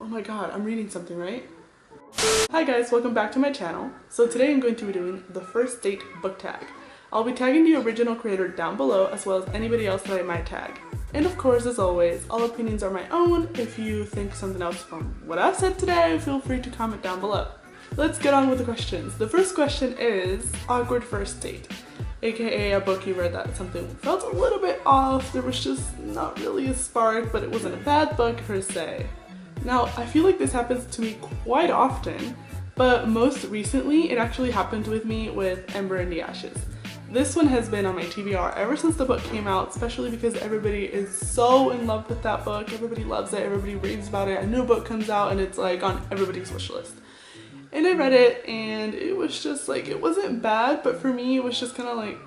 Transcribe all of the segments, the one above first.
Oh my god, I'm reading something, right? Hi guys, welcome back to my channel. So today I'm going to be doing the first date book tag. I'll be tagging the original creator down below as well as anybody else that I might tag. And of course, as always, all opinions are my own. If you think something else from what I've said today, feel free to comment down below. Let's get on with the questions. The first question is awkward first date, aka a book you read that something felt a little bit off. There was just not really a spark, but it wasn't a bad book per se. Now, I feel like this happens to me quite often, but most recently it actually happened with me with Ember in the Ashes. This one has been on my TBR ever since the book came out, especially because everybody is so in love with that book. Everybody loves it, everybody raves about it. A new book comes out and it's like on everybody's wish list. And I read it and it was just like, it wasn't bad, but for me it was just kind of like,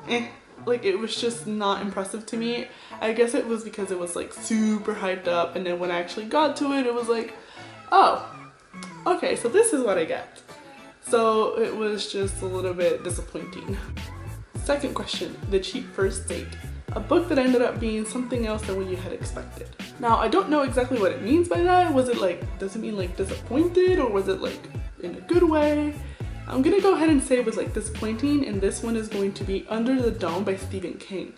eh. Like, it was just not impressive to me. I guess it was because it was like super hyped up, and then when I actually got to it, it was like, oh, okay, so this is what I get. So it was just a little bit disappointing. Second question, the cheap first date. A book that ended up being something else than what you had expected. Now, I don't know exactly what it means by that. Was it like, does it mean like disappointed, or was it like in a good way? I'm gonna go ahead and say it was like disappointing, and this one is going to be Under the Dome by Stephen King.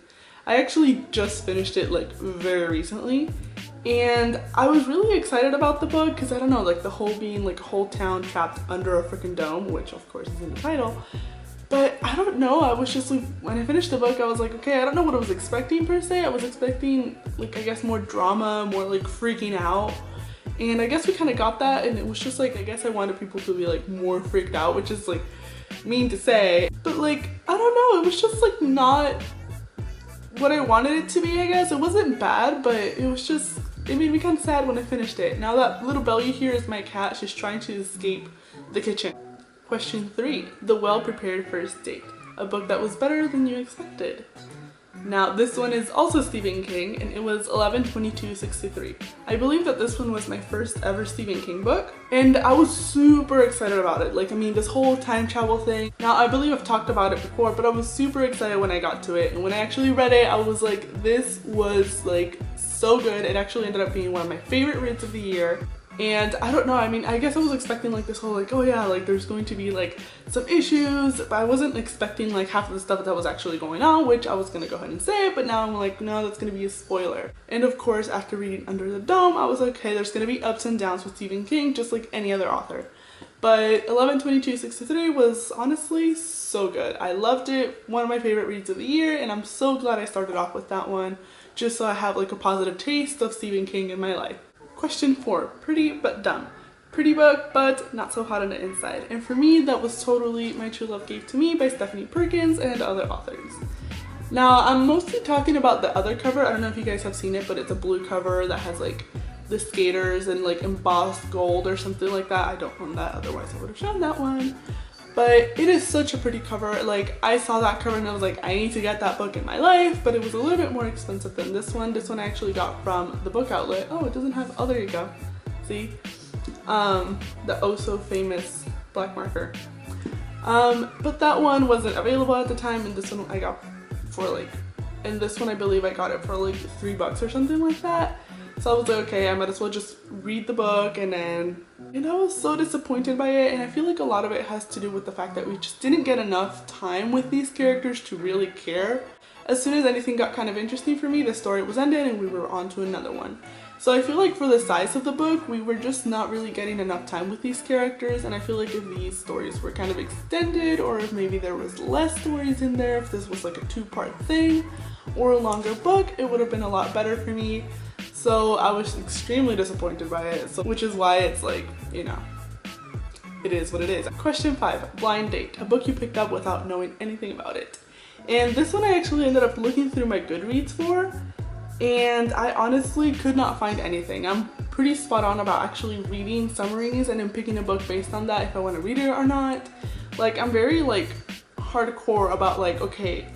I actually just finished it like very recently, and I was really excited about the book because I don't know, like the whole being like a whole town trapped under a freaking dome, which of course is in the title. But I don't know, I was just like, when I finished the book I was like, okay, I don't know what I was expecting per se. I was expecting like, I guess more drama, more like freaking out. And I guess we kind of got that, and it was just like, I guess I wanted people to be like more freaked out, which is like mean to say. But like, I don't know, it was just like not what I wanted it to be, I guess. It wasn't bad, but it was just, it made me kind of sad when I finished it. Now that little bell you hear is my cat. She's trying to escape the kitchen. Question 3, The Well-Prepared First Date. A book that was better than you expected. Now, this one is also Stephen King, and it was 11/22/63. I believe that this one was my first ever Stephen King book, and I was super excited about it. Like, I mean, this whole time travel thing. Now, I believe I've talked about it before, but I was super excited when I got to it, and when I actually read it, I was like, this was like so good. It actually ended up being one of my favorite reads of the year. And I don't know, I mean, I guess I was expecting like this whole like, oh yeah, like there's going to be like some issues, but I wasn't expecting like half of the stuff that was actually going on, which I was gonna go ahead and say, but now I'm like, no, that's gonna be a spoiler. And of course, after reading Under the Dome, I was like, okay, there's gonna be ups and downs with Stephen King, just like any other author. But 11/22/63 was honestly so good. I loved it, one of my favorite reads of the year, and I'm so glad I started off with that one, just so I have like a positive taste of Stephen King in my life. Question 4, Pretty But Dumb. Pretty book, but not so hot on the inside. And for me, that was totally My True Love Gave to Me by Stephanie Perkins and other authors. Now, I'm mostly talking about the other cover. I don't know if you guys have seen it, but it's a blue cover that has like the skaters and like embossed gold or something like that. I don't own that, otherwise I would have shown that one. But it is such a pretty cover. Like, I saw that cover and I was like, I need to get that book in my life, but it was a little bit more expensive than this one. This one I actually got from the book outlet. Oh, it doesn't have, oh, there you go. See? The oh so famous black marker. But that one wasn't available at the time, and this one I got for like, and this one I believe I got it for like $3 or something like that. So I was like, okay, I might as well just read the book, and I was so disappointed by it, and I feel like a lot of it has to do with the fact that we just didn't get enough time with these characters to really care. As soon as anything got kind of interesting for me, the story was ended and we were on to another one. So I feel like for the size of the book, we were just not really getting enough time with these characters, and I feel like if these stories were kind of extended, or if maybe there was less stories in there, if this was like a two-part thing or a longer book, it would have been a lot better for me. So I was extremely disappointed by it, so, which is why it's like, you know, it is what it is. Question 5, Blind Date, a book you picked up without knowing anything about it. And this one I actually ended up looking through my Goodreads for, and I honestly could not find anything. I'm pretty spot on about actually reading summaries and then picking a book based on that if I want to read it or not. Like, I'm very like hardcore about like, okay,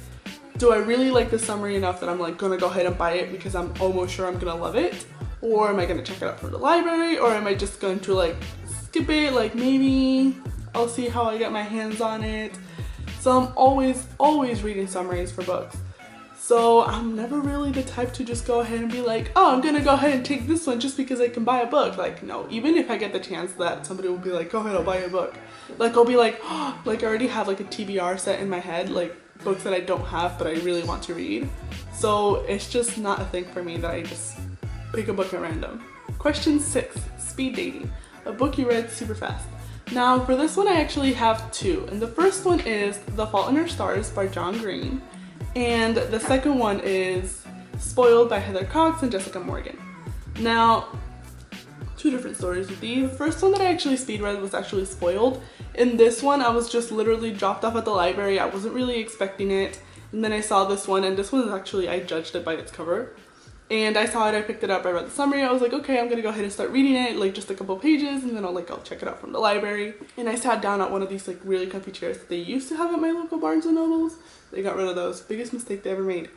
do I really like the summary enough that I'm like gonna go ahead and buy it because I'm almost sure I'm gonna love it? Or am I gonna check it out from the library? Or am I just going to like skip it? Like, maybe I'll see how I get my hands on it. So I'm always reading summaries for books. So I'm never really the type to just go ahead and be like, oh, I'm gonna go ahead and take this one just because I can buy a book. Like, no, even if I get the chance that somebody will be like, go ahead, I'll buy you a book. Like, I'll be like, oh, like I already have like a TBR set in my head, like books that I don't have but I really want to read. So it's just not a thing for me that I just pick a book at random. Question 6, speed dating. A book you read super fast. Now for this one I actually have two, and the first one is The Fault in Our Stars by John Green, and the second one is Spoiled by Heather Cox and Jessica Morgan. Now, two different stories with these. The first one that I actually speed read was actually Spoiled. In this one I was just literally dropped off at the library. I wasn't really expecting it, and then I saw this one, and this one is actually, I judged it by its cover. And I saw it, I picked it up, I read the summary, I was like, okay, I'm gonna go ahead and start reading it, like just a couple pages, and then I'll check it out from the library. And I sat down at one of these like really comfy chairs that they used to have at my local Barnes & Nobles. They got rid of those. Biggest mistake they ever made.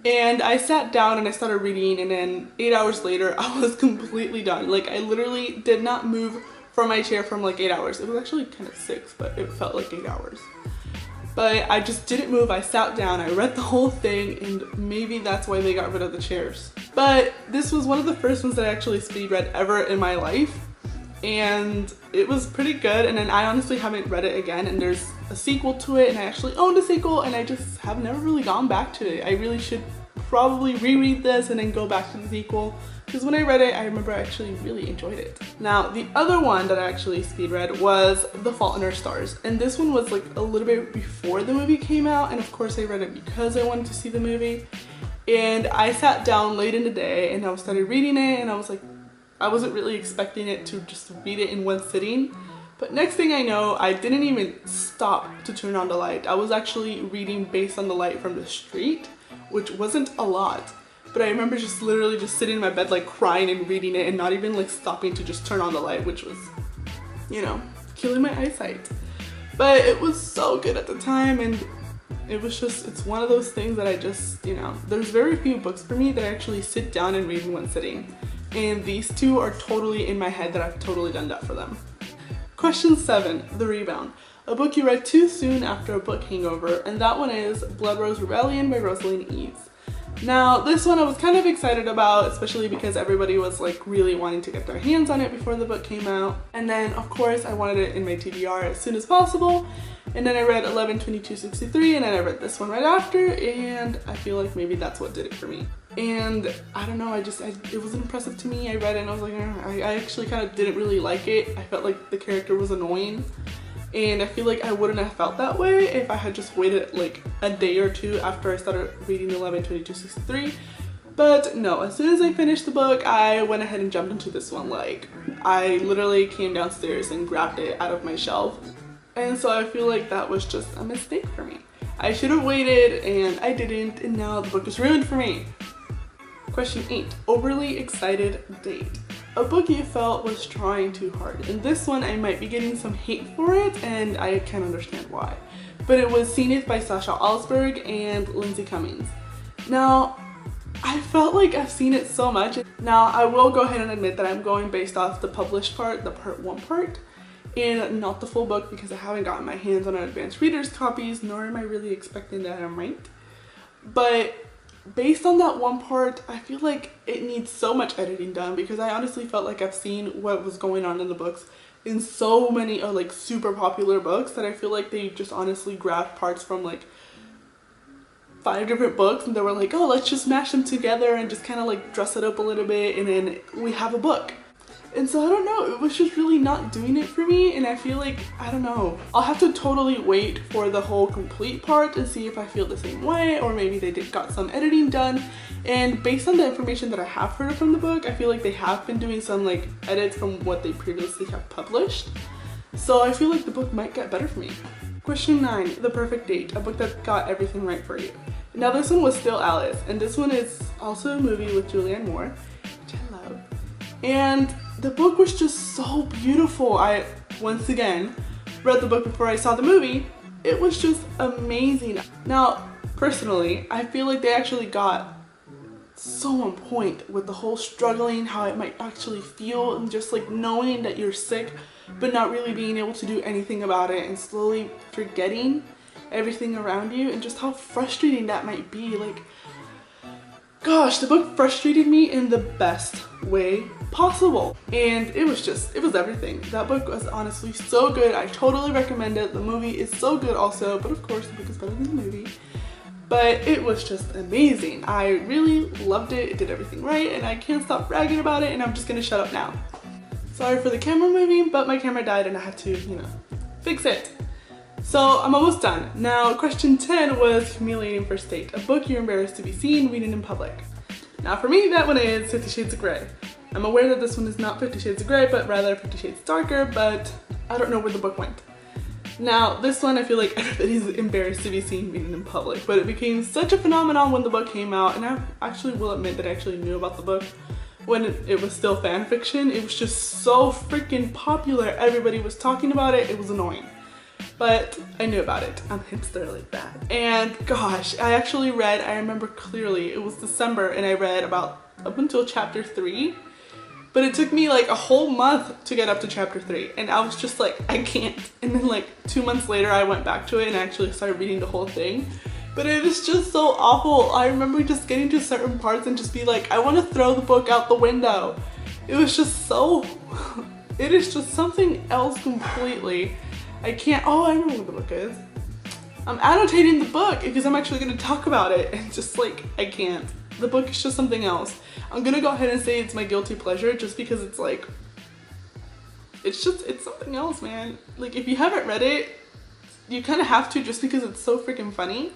And I sat down and I started reading, and then 8 hours later, I was completely done. Like, I literally did not move from my chair from like 8 hours. It was actually kind of 6, but it felt like 8 hours. But I just didn't move. I sat down, I read the whole thing, and maybe that's why they got rid of the chairs. But this was one of the first ones that I actually speed read ever in my life, and it was pretty good. And then I honestly haven't read it again, and there's a sequel to it, and I actually owned a sequel, and I just have never really gone back to it. I really should probably reread this and then go back to the sequel, because when I read it, I remember I actually really enjoyed it. Now, the other one that I actually speed read was The Fault in Our Stars, and this one was like a little bit before the movie came out, and of course I read it because I wanted to see the movie. And I sat down late in the day and I started reading it, and I was like, I wasn't really expecting it to just read it in one sitting. But next thing I know, I didn't even stop to turn on the light. I was actually reading based on the light from the street, which wasn't a lot. But I remember just literally just sitting in my bed like crying and reading it, and not even like stopping to just turn on the light, which was, you know, killing my eyesight. But it was so good at the time, and it was just, it's one of those things that I just, you know, there's very few books for me that I actually sit down and read in one sitting. And these two are totally in my head that I've totally done that for them. Question 7, The Rebound. A book you read too soon after a book hangover, and that one is Blood Rose Rebellion by Rosaline Eves. Now, this one I was kind of excited about, especially because everybody was like really wanting to get their hands on it before the book came out. And then of course I wanted it in my TBR as soon as possible. And then I read 11/22/63, and then I read this one right after, and I feel like maybe that's what did it for me. And I don't know, it was impressive to me. I read it and I was like, I actually kind of didn't really like it. I felt like the character was annoying. And I feel like I wouldn't have felt that way if I had just waited like a day or two after I started reading 11/22/63. But no, as soon as I finished the book, I went ahead and jumped into this one. Like, I literally came downstairs and grabbed it out of my shelf. And so I feel like that was just a mistake for me. I should have waited, and I didn't, and now the book is ruined for me. Question 8, Overly Excited Date. A book you felt was trying too hard. In this one, I might be getting some hate for it, and I can't understand why. But it was Seen It by Sasha Alsberg and Lindsay Cummings. Now, I felt like I've seen it so much. Now, I will go ahead and admit that I'm going based off the published part, the part 1 part, and not the full book, because I haven't gotten my hands on an advanced reader's copies, nor am I really expecting that I might. But based on that one part, I feel like it needs so much editing done, because I honestly felt like I've seen what was going on in the books in so many like super popular books that I feel like they just honestly grabbed parts from like 5 different books, and they were like, oh, let's just mash them together and just kind of like dress it up a little bit, and then we have a book. And so I don't know, it was just really not doing it for me, and I feel like, I don't know, I'll have to totally wait for the whole complete part and see if I feel the same way, or maybe they got some editing done. And based on the information that I have heard from the book, I feel like they have been doing some like edits from what they previously have published. So I feel like the book might get better for me. Question 9, The Perfect Date, a book that got everything right for you. Now this one was Still Alice, and this one is also a movie with Julianne Moore, which I love. And the book was just so beautiful. I, once again, read the book before I saw the movie. It was just amazing. Now, personally, I feel like they actually got so on point with the whole struggling, how it might actually feel, and just like knowing that you're sick, but not really being able to do anything about it, and slowly forgetting everything around you, and just how frustrating that might be. Like, Gosh, the book frustrated me in the best way possible. And it was everything. That book was honestly so good. I totally recommend it. The movie is so good also, but of course the book is better than the movie. But it was just amazing. I really loved it. It did everything right, and I can't stop bragging about it, and I'm just gonna shut up now. Sorry for the camera moving, but my camera died and I had to, you know, fix it. So I'm almost done. Now, question 10 was Humiliating First Date, a book you're embarrassed to be seen reading in public. Now for me, that one is 50 Shades of Grey. I'm aware that this one is not 50 Shades of Grey, but rather 50 Shades Darker, but I don't know where the book went. Now, this one I feel like everybody's embarrassed to be seen reading in public, but it became such a phenomenon when the book came out, and I actually will admit that I actually knew about the book when it was still fan fiction. It was just so freaking popular. Everybody was talking about it. It was annoying. But I knew about it. I'm hipster like that. And gosh, I actually read, I remember clearly, it was December and I read about up until chapter 3. But it took me like a whole month to get up to chapter 3. And I was just like, I can't. And then like 2 months later, I went back to it and actually started reading the whole thing. But it was just so awful. I remember just getting to certain parts and just be like, I want to throw the book out the window. It was just so, it is just something else completely. I can't, oh, I remember what the book is. I'm annotating the book because I'm actually going to talk about it, and just like, I can't. The book is just something else. I'm going to go ahead and say it's my guilty pleasure just because it's like, it's something else, man. Like, if you haven't read it, you kind of have to just because it's so freaking funny.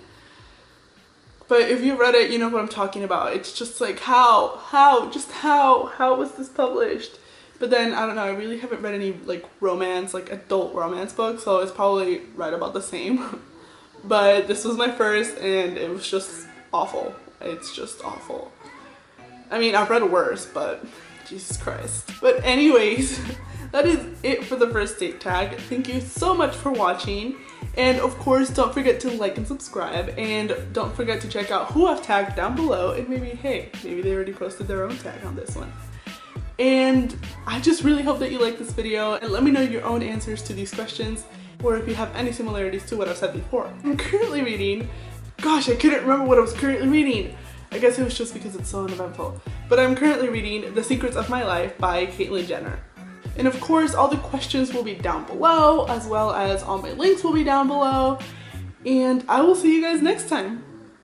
But if you read it, you know what I'm talking about. It's just like, how was this published? But then, I don't know, I really haven't read any like romance, like adult romance books, so it's probably right about the same. But this was my first and it was just awful. It's just awful. I mean, I've read worse, but Jesus Christ. But anyways, that is it for the first date tag. Thank you so much for watching. And of course, don't forget to like and subscribe, and don't forget to check out who I've tagged down below, and maybe, hey, maybe they already posted their own tag on this one. And I just really hope that you like this video, and let me know your own answers to these questions, or if you have any similarities to what I've said before. I'm currently reading, gosh, I couldn't remember what I was currently reading. I guess it was just because it's so uneventful. But I'm currently reading The Secrets of My Life by Caitlyn Jenner. And of course, all the questions will be down below, as well as all my links will be down below. And I will see you guys next time.